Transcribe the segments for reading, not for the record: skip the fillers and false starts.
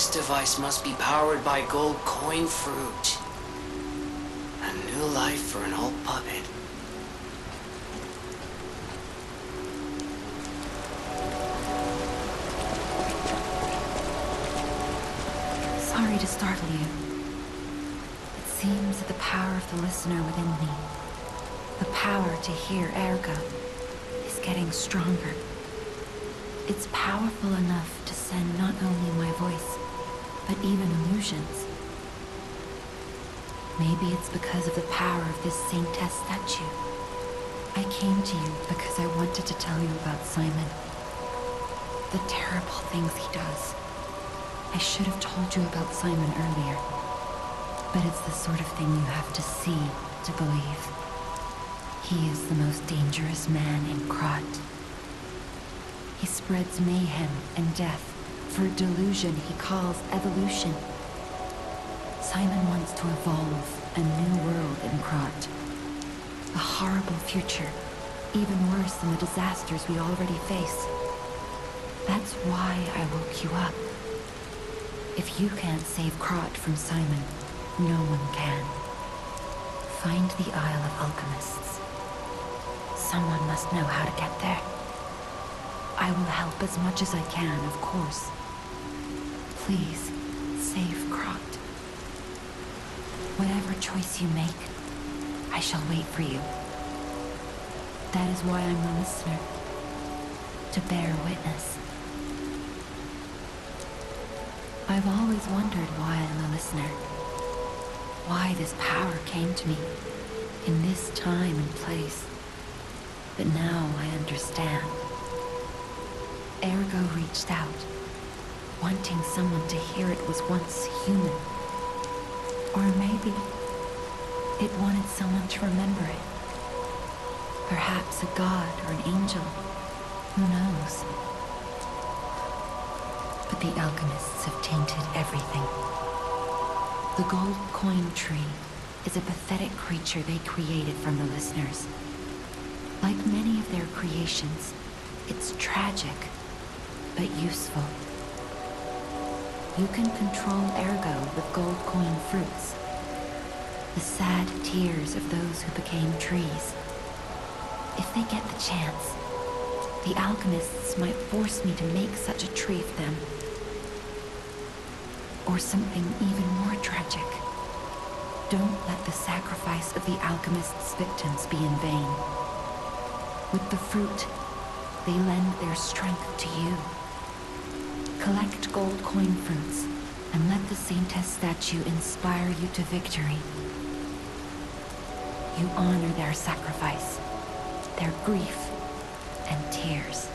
This device must be powered by gold coin fruit. A new life for an old puppet. Sorry to startle you. It seems that the power of the listener within me, the power to hear ergo, is getting stronger. It's powerful enough to send not only my voice, but even illusions. Maybe it's because of the power of this saintess statue. I came to you because I wanted to tell you about Simon. The terrible things he does. I should have told you about Simon earlier, but it's the sort of thing you have to see to believe. He is the most dangerous man in Krat. He spreads mayhem and death for a delusion he calls evolution. Simon wants to evolve a new world in Krat. A horrible future, even worse than the disasters we already face. That's why I woke you up. If you can't save Krat from Simon, no one can. Find the Isle of Alchemists. Someone must know how to get there. I will help as much as I can, of course. Please, save Krat. Whatever choice you make, I shall wait for you. That is why I'm the listener, to bear witness. I've always wondered why I'm a listener. Why this power came to me, in this time and place. But now I understand. Ergo reached out, wanting someone to hear it was once human. Or maybe it wanted someone to remember it. Perhaps a god or an angel. Who knows? But the alchemists have tainted everything. The gold coin tree is a pathetic creature they created from the listeners. Like many of their creations, it's tragic, but useful. You can control ergo with gold coin fruits. The sad tears of those who became trees. If they get the chance, the alchemists might force me to make such a tree of them. Or something even more tragic. Don't let the sacrifice of the alchemists' victims be in vain. With the fruit, they lend their strength to you. Collect gold coin fruits, and let the saintess statue inspire you to victory. You honor their sacrifice, their grief, and tears.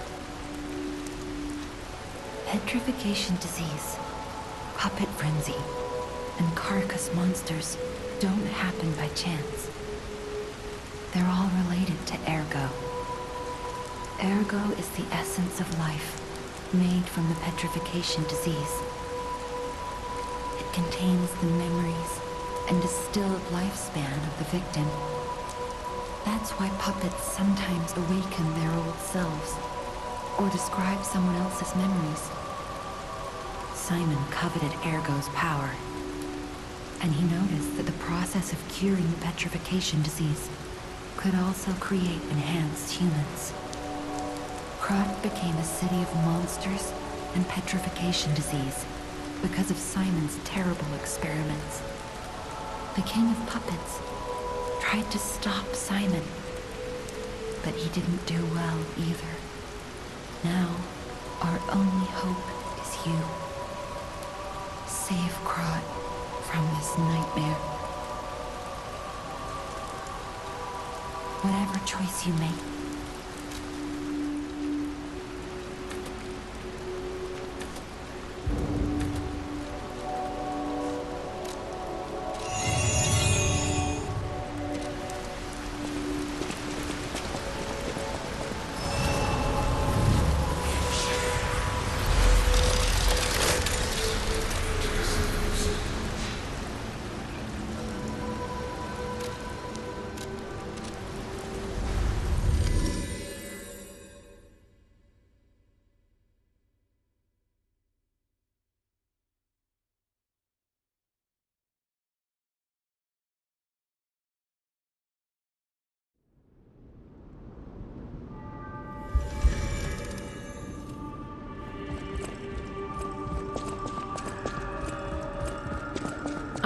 Petrification disease, puppet frenzy, and carcass monsters don't happen by chance. They're all related to ergo. Ergo is the essence of life, made from the petrification disease. It contains the memories and distilled lifespan of the victim. That's why puppets sometimes awaken their old selves, or describe someone else's memories. Simon coveted ergo's power, and he noticed that the process of curing the petrification disease could also create enhanced humans. Krat became a city of monsters and petrification disease because of Simon's terrible experiments. The king of puppets tried to stop Simon, but he didn't do well either. Now, our only hope is you. Save Krat from this nightmare. Whatever choice you make,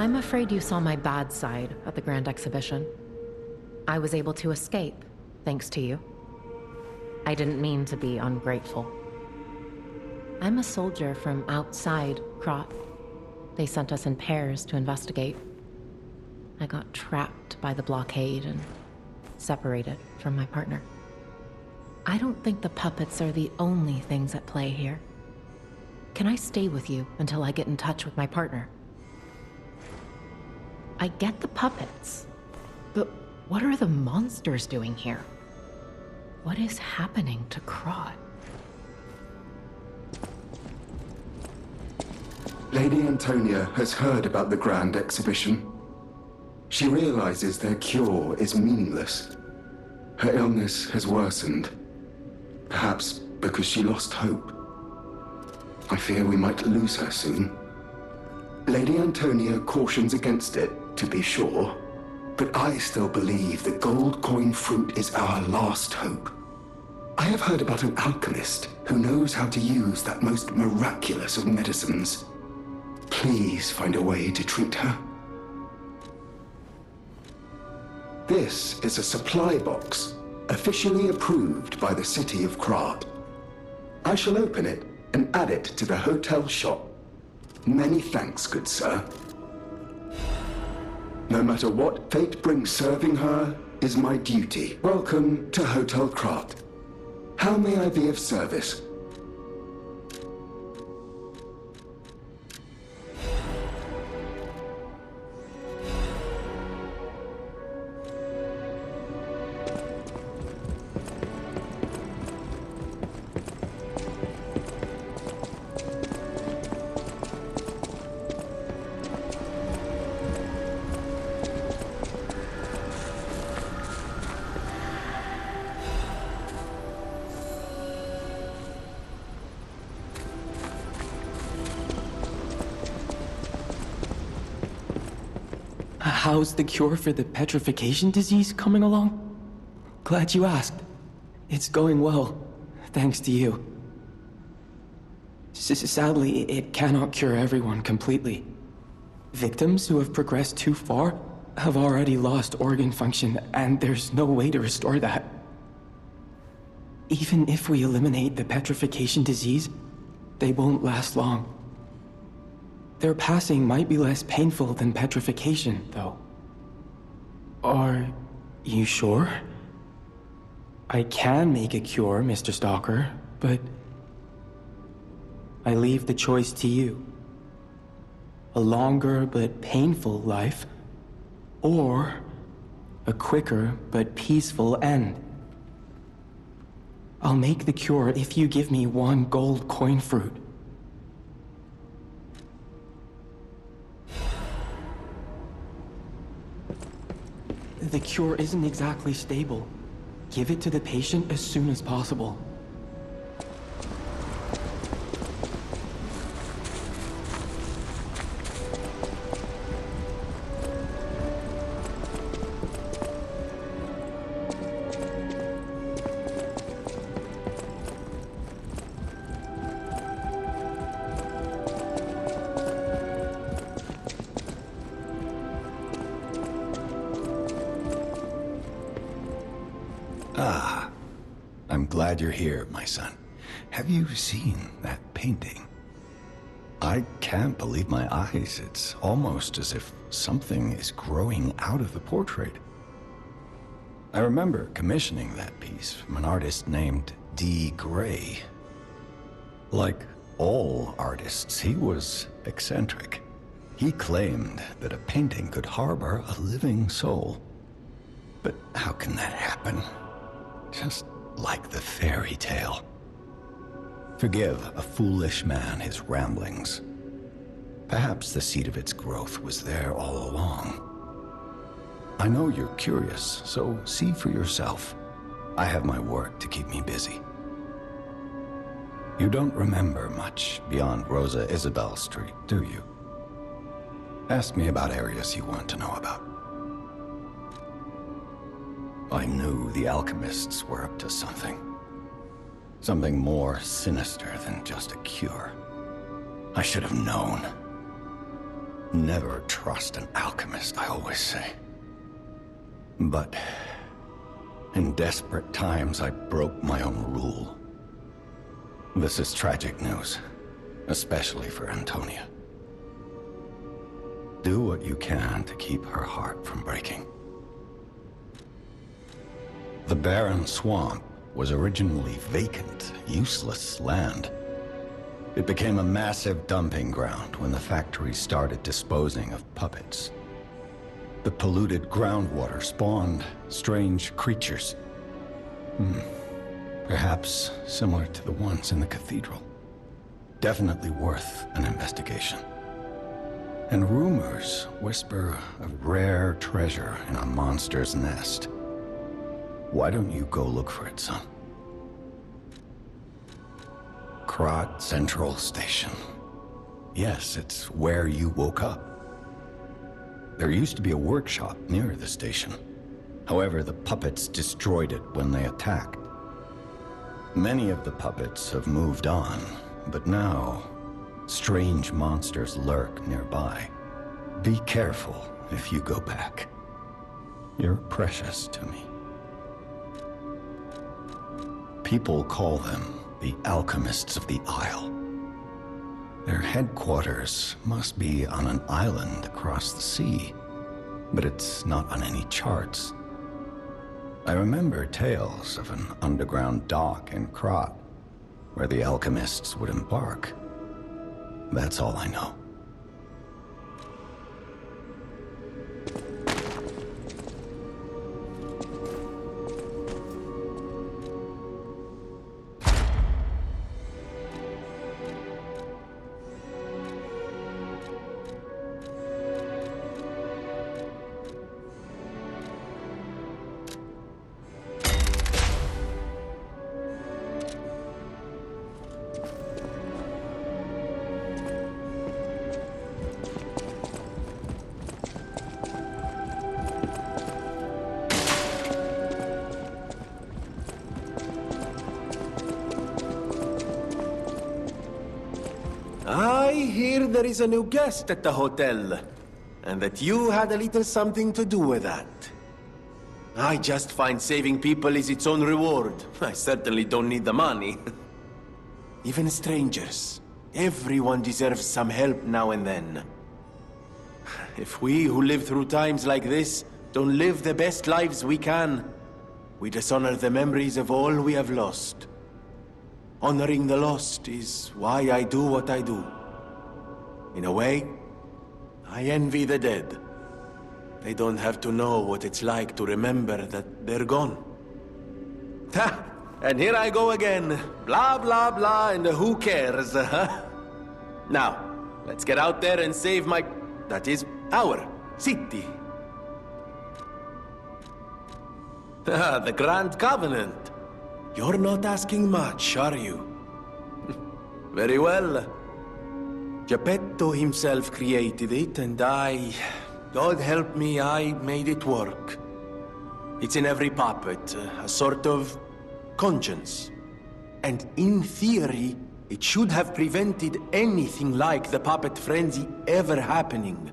I'm afraid you saw my bad side at the Grand Exhibition. I was able to escape, thanks to you. I didn't mean to be ungrateful. I'm a soldier from outside Krat. They sent us in pairs to investigate. I got trapped by the blockade and separated from my partner. I don't think the puppets are the only things at play here. Can I stay with you until I get in touch with my partner? I get the puppets, but what are the monsters doing here? What is happening to Krat? Lady Antonia has heard about the Grand Exhibition. She realizes their cure is meaningless. Her illness has worsened. Perhaps because she lost hope. I fear we might lose her soon. Lady Antonia cautions against it, to be sure, but I still believe the gold coin fruit is our last hope. I have heard about an alchemist who knows how to use that most miraculous of medicines. Please find a way to treat her. This is a supply box, officially approved by the city of Krat. I shall open it and add it to the hotel shop. Many thanks, good sir. No matter what fate brings serving her is my duty. Welcome to Hotel Krat. How may I be of service? How's the cure for the petrification disease coming along? Glad you asked. It's going well, thanks to you. Sadly, it cannot cure everyone completely. Victims who have progressed too far have already lost organ function, and there's no way to restore that. Even if we eliminate the petrification disease, they won't last long. Their passing might be less painful than petrification, though. Are you sure? I can make a cure, Mr. Stalker, but I leave the choice to you. A longer but painful life, or a quicker but peaceful end. I'll make the cure if you give me 1 gold coin fruit. The cure isn't exactly stable. Give it to the patient as soon as possible. Ah, I'm glad you're here, my son. Have you seen that painting? I can't believe my eyes. It's almost as if something is growing out of the portrait. I remember commissioning that piece from an artist named D. Gray. Like all artists, he was eccentric. He claimed that a painting could harbor a living soul. But how can that happen? Just like the fairy tale. Forgive a foolish man his ramblings. Perhaps the seed of its growth was there all along. I know you're curious, so see for yourself. I have my work to keep me busy. You don't remember much beyond Rosa Isabel Street, do you? Ask me about areas you want to know about. I knew the alchemists were up to something. Something more sinister than just a cure. I should have known. Never trust an alchemist, I always say. But in desperate times, I broke my own rule. This is tragic news, especially for Antonia. Do what you can to keep her heart from breaking. The Barren Swamp was originally vacant, useless land. It became a massive dumping ground when the factory started disposing of puppets. The polluted groundwater spawned strange creatures. Perhaps similar to the ones in the cathedral. Definitely worth an investigation. And rumors whisper of rare treasure in a monster's nest. Why don't you go look for it, son? Krat Central Station. Yes, it's where you woke up. There used to be a workshop near the station. However, the puppets destroyed it when they attacked. Many of the puppets have moved on, but now, strange monsters lurk nearby. Be careful if you go back. You're precious to me. People call them the Alchemists of the Isle. Their headquarters must be on an island across the sea, but it's not on any charts. I remember tales of an underground dock in Krat, where the alchemists would embark. That's all I know. I hear there is a new guest at the hotel, and that you had a little something to do with that. I just find saving people is its own reward. I certainly don't need the money. Even strangers. Everyone deserves some help now and then. If we who live through times like this don't live the best lives we can, we dishonor the memories of all we have lost. Honoring the lost is why I do what I do. In a way, I envy the dead. They don't have to know what it's like to remember that they're gone. Ha! And here I go again. Blah, blah, blah, and who cares, huh? Now, let's get out there and save my... that is, our city. The Grand Covenant. You're not asking much, are you? Very well. Geppetto himself created it, and God help me, I made it work. It's in every puppet, a sort of conscience. And in theory, it should have prevented anything like the puppet frenzy ever happening.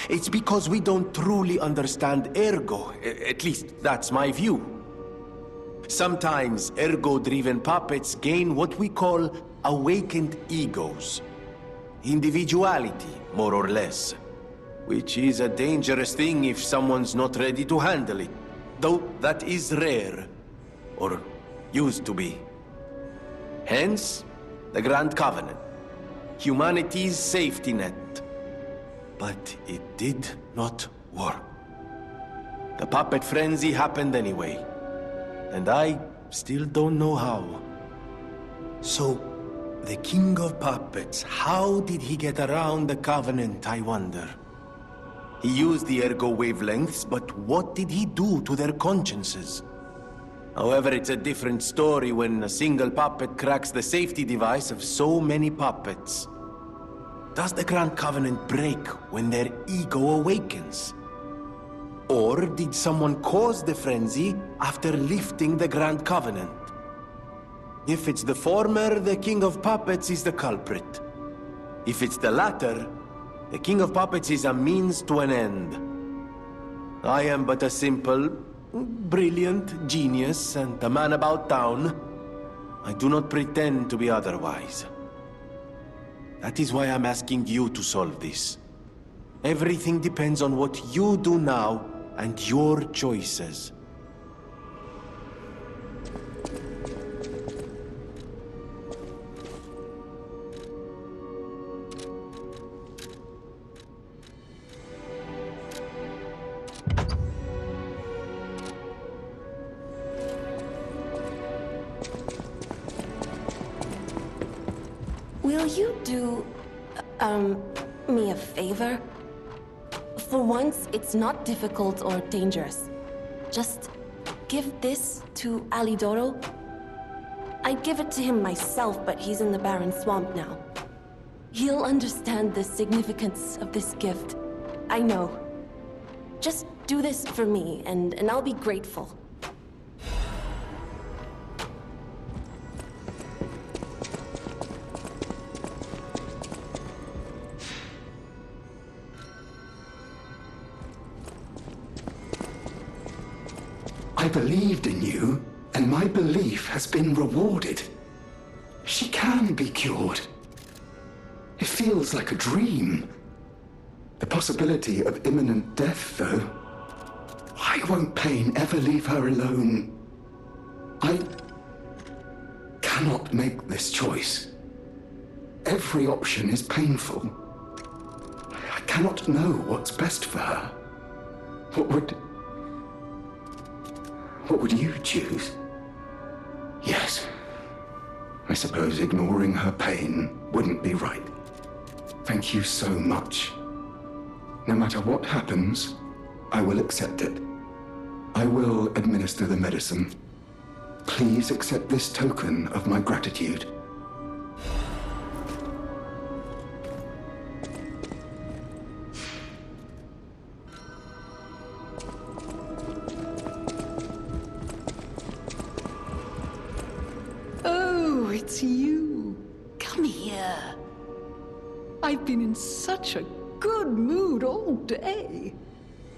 It's because we don't truly understand ergo, at least that's my view. Sometimes ergo-driven puppets gain what we call awakened egos. Individuality, more or less. Which is a dangerous thing if someone's not ready to handle it. Though that is rare. Or used to be. Hence, the Grand Covenant. Humanity's safety net. But it did not work. The puppet frenzy happened anyway. And I still don't know how. So, the King of Puppets, how did he get around the Covenant, I wonder? He used the ergo wavelengths, but what did he do to their consciences? However, it's a different story when a single puppet cracks the safety device of so many puppets. Does the Grand Covenant break when their ego awakens? Or did someone cause the frenzy after lifting the Grand Covenant? If it's the former, the King of Puppets is the culprit. If it's the latter, The King of Puppets is a means to an end. I am but a simple, brilliant genius and a man about town. I do not pretend to be otherwise. That is why I'm asking you to solve this. Everything depends on what you do now and your choices. Will you do, me a favor? For once, it's not difficult or dangerous. Just give this to Alidoro. I'd give it to him myself, but he's in the Barren Swamp now. He'll understand the significance of this gift. I know. Just do this for me, and I'll be grateful. I believed in you, and my belief has been rewarded. She can be cured. It feels like a dream. The possibility of imminent death, though. Why won't pain ever leave her alone? I cannot make this choice. Every option is painful. I cannot know what's best for her. What would you choose? Yes. I suppose ignoring her pain wouldn't be right. Thank you so much. No matter what happens, I will accept it. I will administer the medicine. Please accept this token of my gratitude. Oh, it's you. Come here. I've been in such a good mood all day.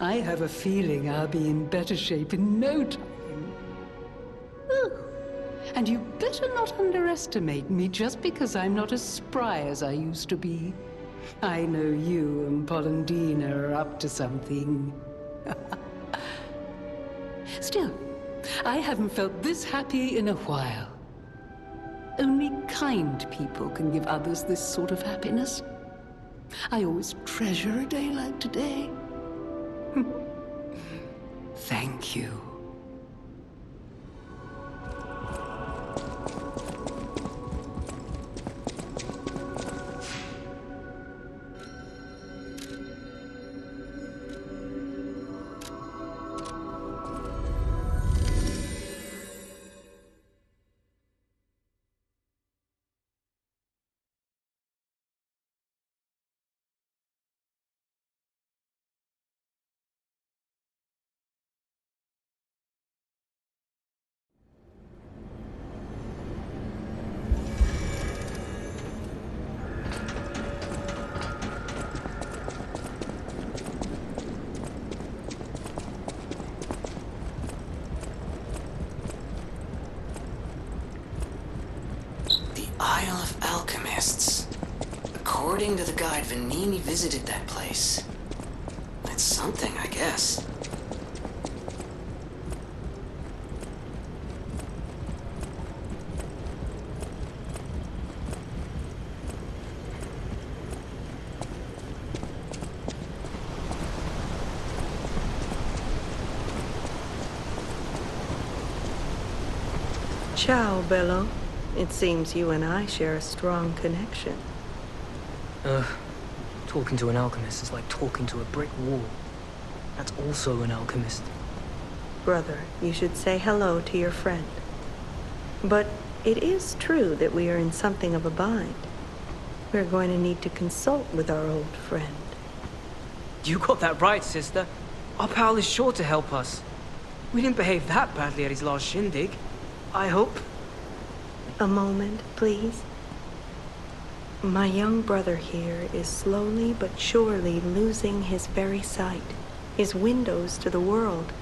I have a feeling I'll be in better shape in no time. Oh, and you better not underestimate me just because I'm not as spry as I used to be. I know you and Polendina are up to something. Still, I haven't felt this happy in a while. Only kind people can give others this sort of happiness. I always treasure a day like today. Thank you. Isle of Alchemists. According to the guide, Vanini visited that place. It's something, I guess. Ciao, Bello. It seems you and I share a strong connection. Talking to an alchemist is like talking to a brick wall. That's also an alchemist. Brother, you should say hello to your friend. But it is true that we are in something of a bind. We're going to need to consult with our old friend. You got that right, sister. Our pal is sure to help us. We didn't behave that badly at his last shindig. I hope. A moment, please. My young brother here is slowly but surely losing his very sight, his windows to the world,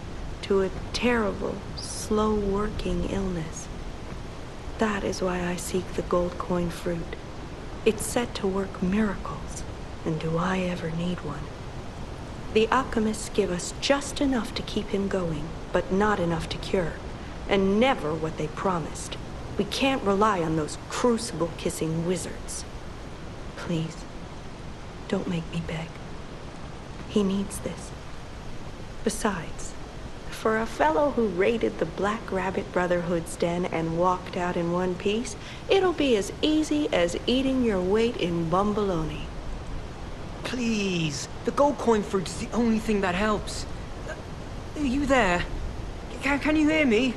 to a terrible, slow-working illness. That is why I seek the gold coin fruit. It's said to work miracles, and do I ever need one? The alchemists give us just enough to keep him going, but not enough to cure, and never what they promised. We can't rely on those crucible-kissing wizards. Please, don't make me beg. He needs this. Besides, for a fellow who raided the Black Rabbit Brotherhood's den and walked out in one piece, it'll be as easy as eating your weight in bumbaloni. Please, the gold coin fruit is the only thing that helps. Are you there? Can you hear me?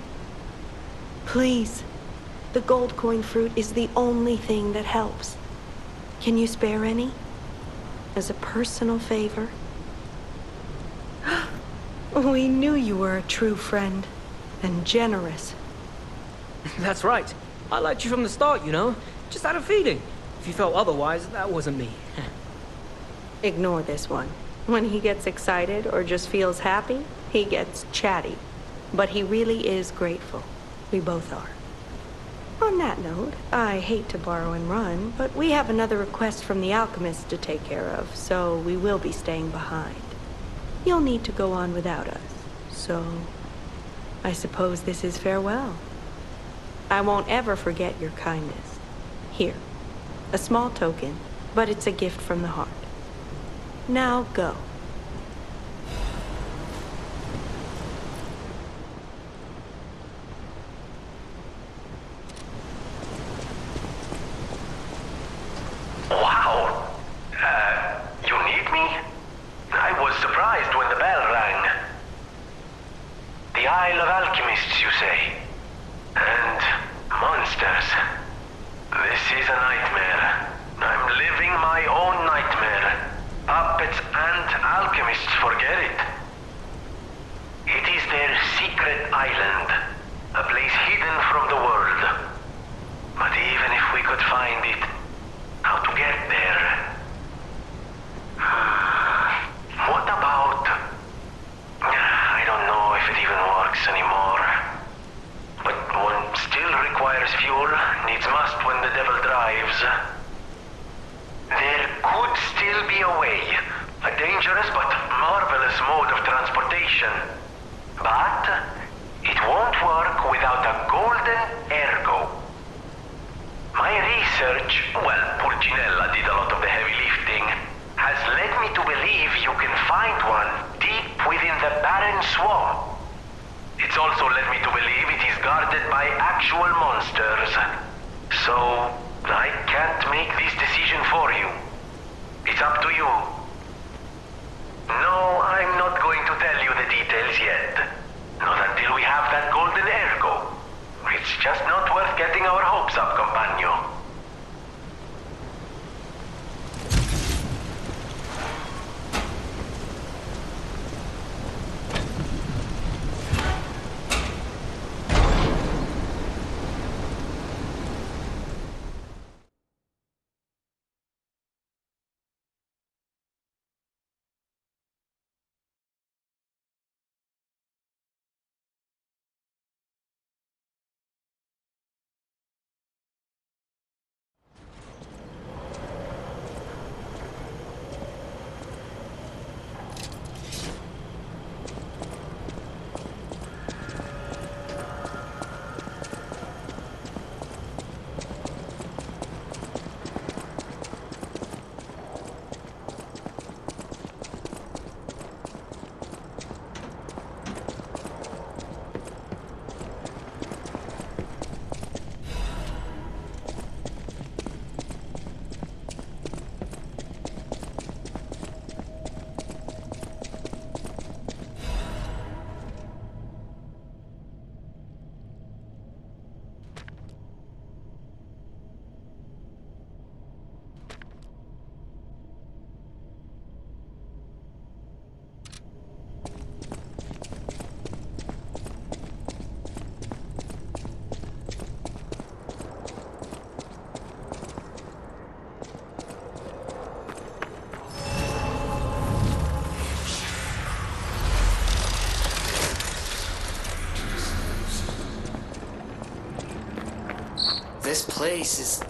Please, the gold coin fruit is the only thing that helps. Can you spare any? As a personal favor? We knew you were a true friend, and generous. That's right. I liked you from the start, you know? Just had a feeling. If you felt otherwise, that wasn't me. Ignore this one. When he gets excited or just feels happy, he gets chatty. But he really is grateful. We both are. On that note, I hate to borrow and run, but we have another request from the alchemists to take care of, so we will be staying behind. You'll need to go on without us, so I suppose this is farewell. I won't ever forget your kindness. Here, a small token, but it's a gift from the heart. Now go. Wow! You need me? I was surprised when the bell rang. The Isle of Alchemists, you say? And monsters. This is a nightmare. I'm living my own nightmare. Puppets and alchemists forget it. It is their secret island, a place hidden from the world. But even if we could find it, how to get there? What about... I don't know if it even works anymore. But one still requires fuel, needs must when the devil drives. There could still be a way. A dangerous but marvelous mode of transportation. But it won't work without a golden ergo. My research, well, Pulcinella did a lot of the heavy lifting, has led me to believe you can find one deep within the Barren Swamp. It's also led me to believe it is guarded by actual monsters. So, I can't make this decision for you. It's up to you. No, I'm not going to tell you the details yet. Not until we have that golden ergo. It's just not worth getting our hopes up, compagno. This place is...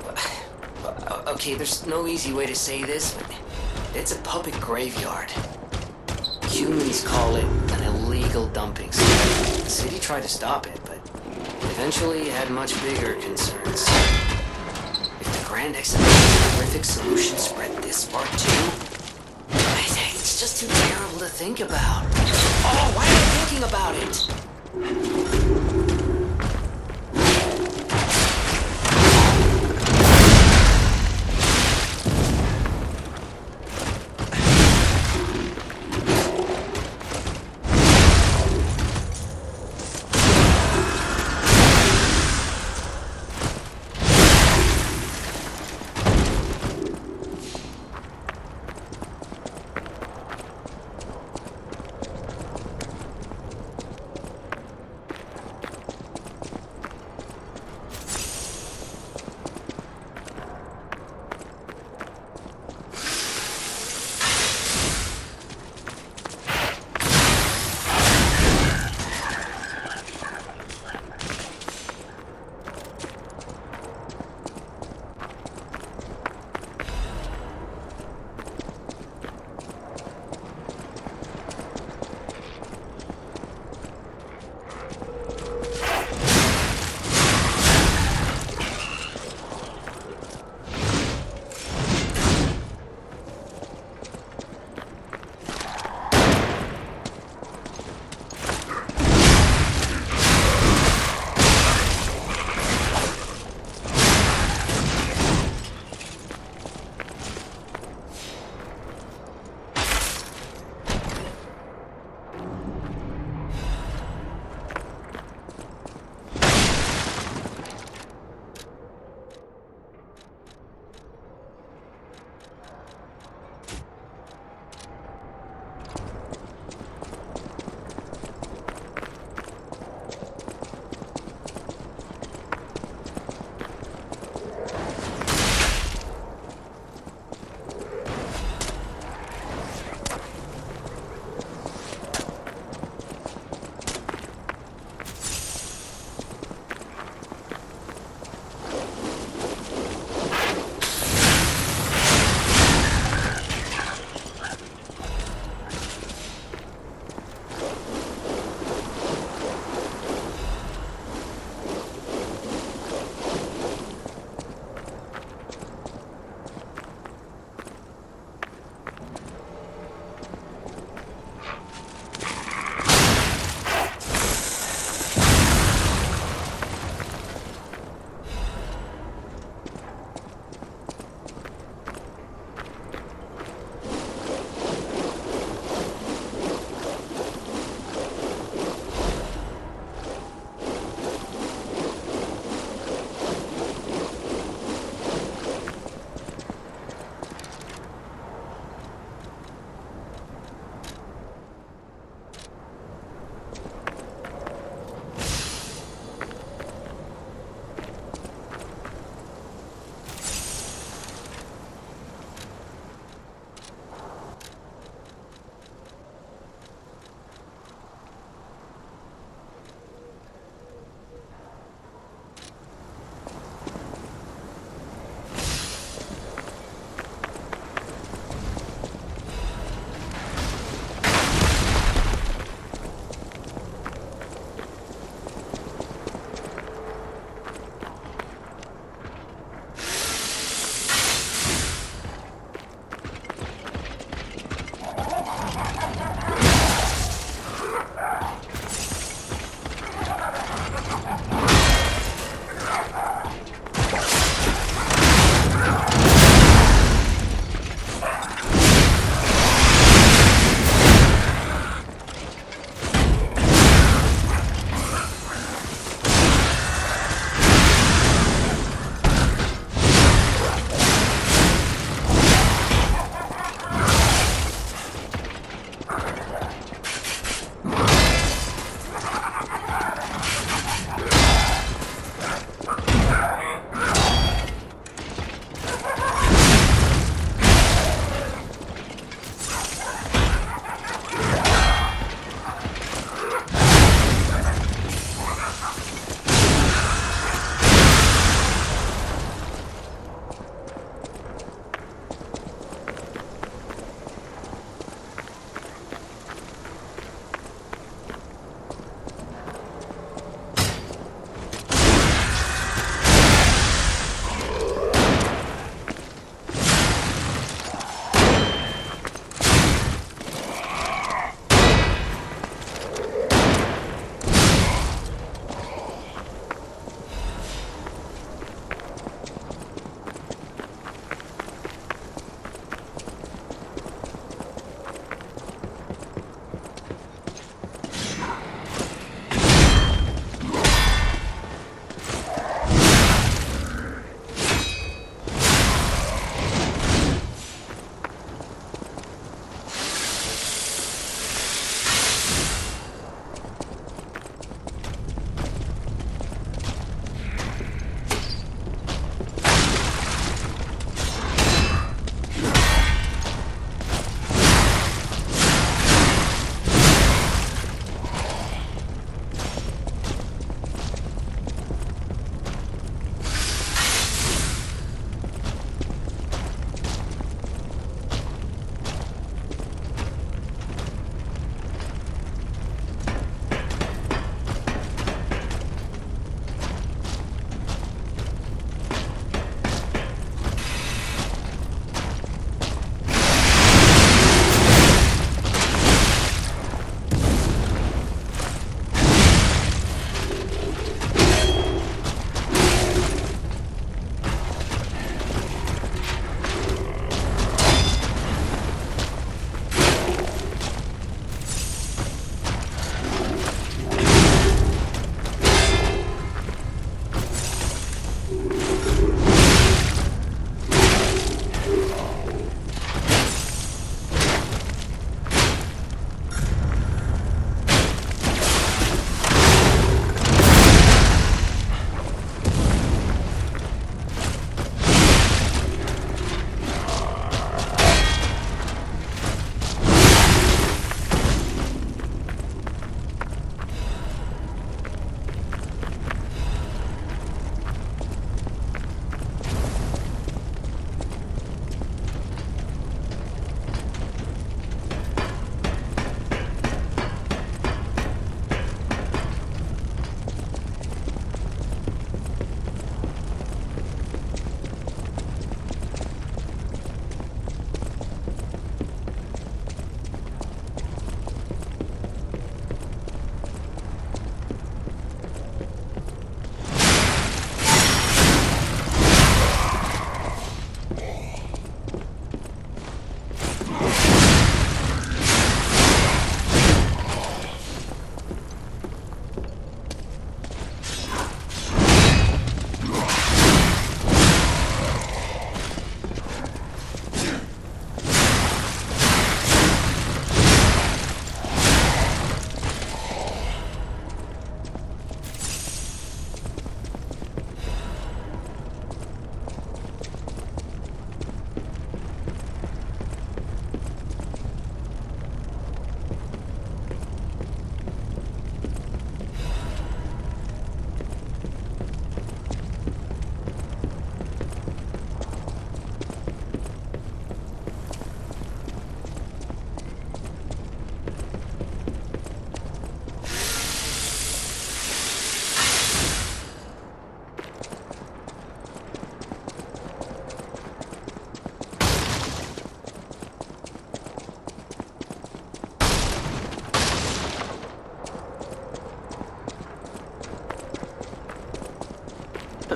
Okay, there's no easy way to say this, but it's a public graveyard. Humans call it an illegal dumping site. The city tried to stop it, but eventually had much bigger concerns. If the Grand Exhibition's horrific solution spread this far too, it's just too terrible to think about. Oh, why am I thinking about it?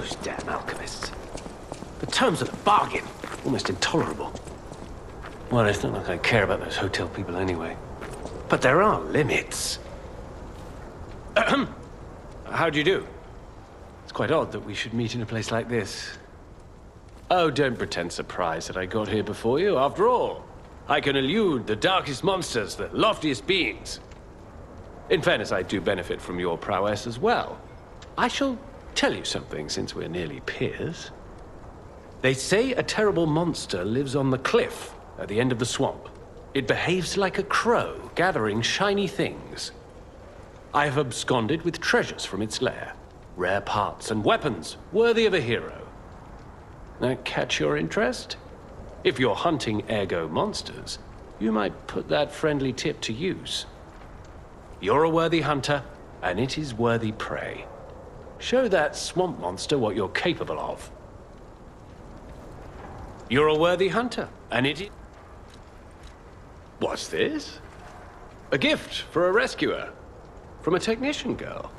Those damn alchemists. The terms of the bargain, almost intolerable. Well, it's not like I care about those hotel people anyway. But there are limits. How do you do? It's quite odd that we should meet in a place like this. Oh, don't pretend surprised that I got here before you. After all, I can elude the darkest monsters, the loftiest beings. In fairness, I do benefit from your prowess as well. I shall tell you something, since we're nearly peers. They say a terrible monster lives on the cliff at the end of the swamp. It behaves like a crow, gathering shiny things. I have absconded with treasures from its lair. Rare parts and weapons, worthy of a hero. That catch your interest? If you're hunting ergo monsters, you might put that friendly tip to use. You're a worthy hunter, and it is worthy prey. Show that swamp monster what you're capable of. You're a worthy hunter, and it is... What's this? A gift for a rescuer. From a technician girl.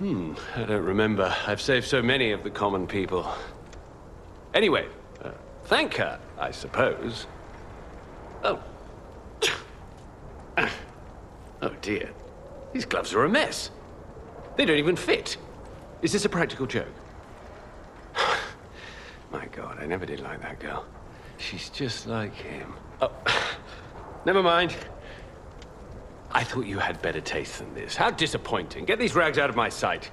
I don't remember. I've saved so many of the common people. Anyway, thank her, I suppose. Oh. Oh dear. These gloves are a mess. They don't even fit. Is this a practical joke? My God, I never did like that girl. She's just like him. Oh, never mind. I thought you had better taste than this. How disappointing. Get these rags out of my sight.